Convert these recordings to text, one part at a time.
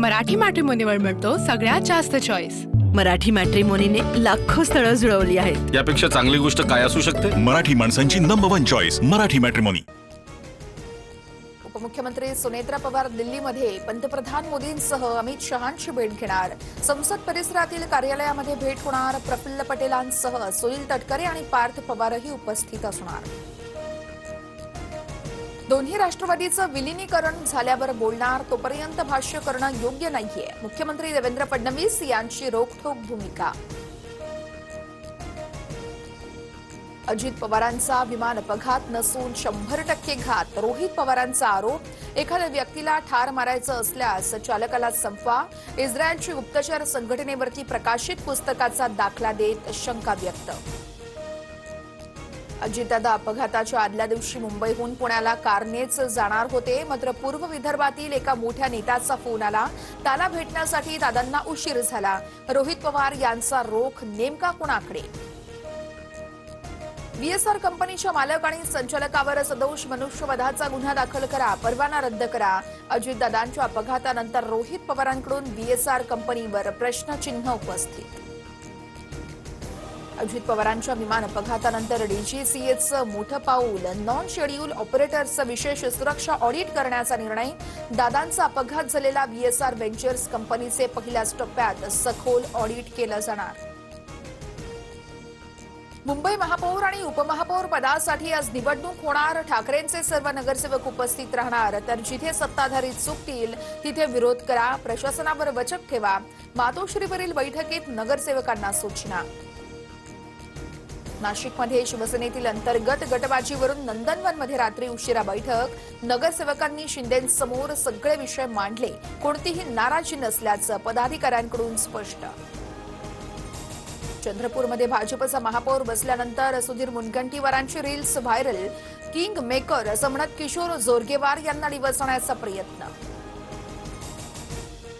मराठी मॅट्रिमोनीवर मिळतो सगळ्यात जास्त चॉईस। मराठी मॅट्रिमोनीने लाखो स्थळं जुळवली आहेत। यापेक्षा चांगली गोष्ट काय असू शकते? मराठी माणसांची नंबर 1 चॉईस मराठी मॅट्रिमोनी। उपमुख्यमंत्री सुनेत्रा पवार दिल्लीमध्ये पंतप्रधान मोदींसह अमित शहांची भेट घेणार। संसद परिसरातील कार्यालयामध्ये भेट होणार। प्रफुल्ल पटेलांसह सुनील तटकरे आणि पार्थ पवारही उपस्थित असणार। दोन्ही राष्ट्रवादीचं विलीनीकरण झाल्यावर बोलणार, तोपर्यंत भाष्य करणं योग्य नाहीये, मुख्यमंत्री देवेंद्र फडणवीस यांची रोखठोक भूमिका। अजित पवारांचा विमान अपघात नसून 100% घात, रोहित पवारांचा आरोप। एखाद्या व्यक्तीला ठार मारायचं असल्यास चालकाला संपवा। इस्रायलची गुप्तचर संघटनेवरती प्रकाशित पुस्तकाचा दाखला देत शंका व्यक्त। अजितदादा अपघाताच्या आदल्या दिवशी मुंबईहून पुण्याला कारनेच जाणार होते, मात्र पूर्व विदर्भातील एका मोठ्या नेत्याचा फोन आला। त्याला भेटण्यासाठी दादांना उशीर झाला। रोहित पवार यांचा रोख नेमका कोणाकडे? बीएसआर कंपनीच्या मालक आणि संचालकावर सदोष मनुष्यवधाचा गुन्हा दाखल करा, परवाना रद्द करा। अजितदादांच्या अपघातानंतर रोहित पवारांकडून बीएसआर कंपनीवर प्रश्नचिन्ह उपस्थित। अजित पवारांच्या विमान अपघातानंतर डीजीसीएचं मोठं पाऊल, नॉन शेड्यूल ऑपरेटर्सचं विशेष सुरक्षा ऑडिट करण्याचा निर्णय। दादांचा अपघात झालेला बीएसआर व्हेंचर्स कंपनीचे पहिल्याच टप्प्यात सखोल ऑडिट केलं जाणार। मुंबई महापौर आणि उपमहापौर पदासाठी आज निवडणूक होणार। ठाकरेंचे सर्व नगरसेवक उपस्थित राहणार, तर जिथे सत्ताधारी चुकतील तिथे विरोध करा, प्रशासनावर वचक ठेवा। मातोश्रीवरील बैठकीत नगरसेवकांना सूचना। नाशिकमध्ये शिवसेनेतील अंतर्गत गटबाजीवरून नंदनवनमध्ये रात्री उशिरा बैठक। नगरसेवकांनी शिंदेंसमोर सगळे विषय मांडले, कोणतीही नाराजी नसल्याचं पदाधिकाऱ्यांकडून स्पष्ट। चंद्रपूरमध्ये भाजपचा महापौर बसल्यानंतर सुधीर मुनगंटीवारांची रील्स व्हायरल। किंग मेकर असं म्हणत किशोर जोरगेवार यांना डिवचण्याचा प्रयत्न।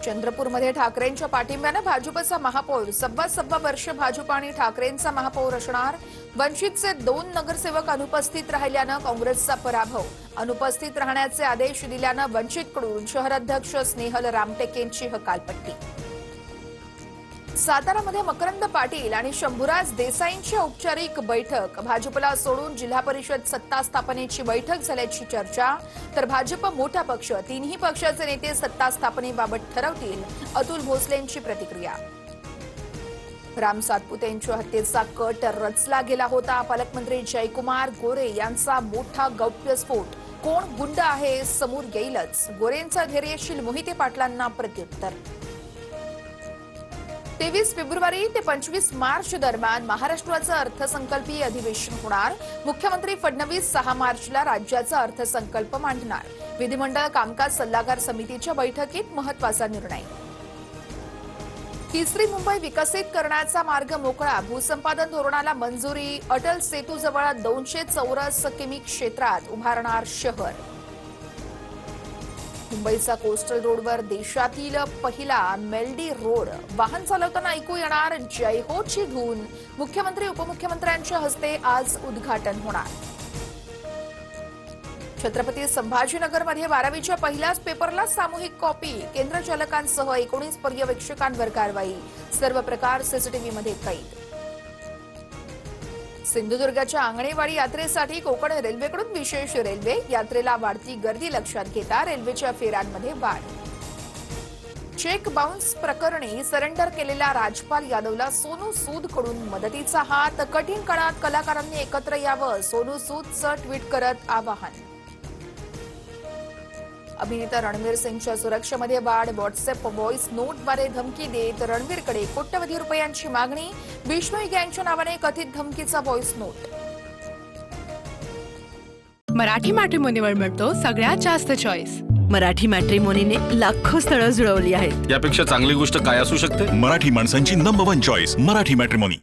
चंद्रपूरमध्ये ठाकरेंच्या पाठिंब्यानं भाजपचा महापौर, सव्वा वर्ष भाजप आणि ठाकरेंचा महापौर असणार। वंचितचे 2 नगरसेवक अनुपस्थित राहिल्यानं काँग्रेसचा पराभव। अनुपस्थित राहण्याचे आदेश दिल्यानं वंचितकडून शहराध्यक्ष स्नेहल रामटेकेंची हकालपट्टी। सातारामध्ये मकरंद पाटील आणि शंभूराज देसाईंची औपचारिक बैठक। भाजपला सोडून जिल्हा परिषद सत्ता स्थापनेची बैठक झाल्याची चर्चा, तर भाजप मोठा पक्ष, तिन्ही पक्षाचे नेते सत्ता स्थापनेबाबत ठरवतील, अतुल भोसलेंची प्रतिक्रिया। राम सातपुतेंच्या हत्येचा कट रचला गेला होता। पालकमंत्री जयकुमार गोरे यांचा मोठा गौप्यस्फोट। कोण गुंड आहे समोर येईलच, गोरेंचा धैर्यशील मोहिते पाटलांना प्रत्युत्तर। 23 फेब्रुवारी ते 25 मार्च दरम्यान महाराष्ट्राचं अर्थसंकल्पीय अधिवेशन होणार। मुख्यमंत्री फडणवीस 6 मार्चला राज्याचा अर्थसंकल्प मांडणार। विधिमंडळ कामकाज सल्लागार समितीच्या बैठकीत महत्त्वाचा निर्णय। तिसरी मुंबई विकसित करण्याचा मार्ग मोकळा, भूसंपादन धोरणाला मंजुरी। अटल सेतूजवळ 200 चौरस किमी क्षेत्रात उभारणार शहर। मुंबईचा कोस्टल रोडवर देशातील पहिला मेलडी रोड, वाहन चालवताना ऐकू येणार जय होची धून। मुख्यमंत्री उपमुख्यमंत्र्यांच्या हस्ते आज उद्घाटन होणार। छत्रपती संभाजीनगरमध्ये 12वीच्या पहिल्याच पेपरला सामूहिक कॉपी, केंद्र चालकांसह 19 पर्यवेक्षकांवर कारवाई। सर्व प्रकार सीसीटीव्हीमध्ये कैद। सिंधुदुर्गच्या आंगणेवाडी यात्रेसाठी कोकण रेल्वेकडून विशेष रेल्वे, यात्रेला वाढती गर्दी लक्षात घेता रेल्वेच्या फेऱ्यांमध्ये वाढ। चेक बाउन्स प्रकरणी सरेंडर केलेल्या राजपाल यादवला सोनू सूदकडून मदतीचा हात। कठीण काळात कलाकारांनी एकत्र यावं, सोनू सूदचं ट्विट करत आवाहन। अभिनेता रणवीर सिंगच्या सुरक्षेमध्ये वाढ, व्हॉट्सअप व्हॉइस नोटद्वारे धमकी देत रणवीरकडे कोट्यवधी रुपयांची मागणी। बिश्नोई गँगच्या नावाने कथित धमकीचा व्हॉइस नोट। मराठी मॅट्रिमोनीवर मिळतो सगळ्यात जास्त चॉईस। मराठी मॅट्रिमोनीने लाखो स्थळं जुळवली आहेत। यापेक्षा चांगली गोष्ट काय असू शकते? मराठी माणसांची नंबर 1 चॉईस मराठी मॅट्रिमोनी।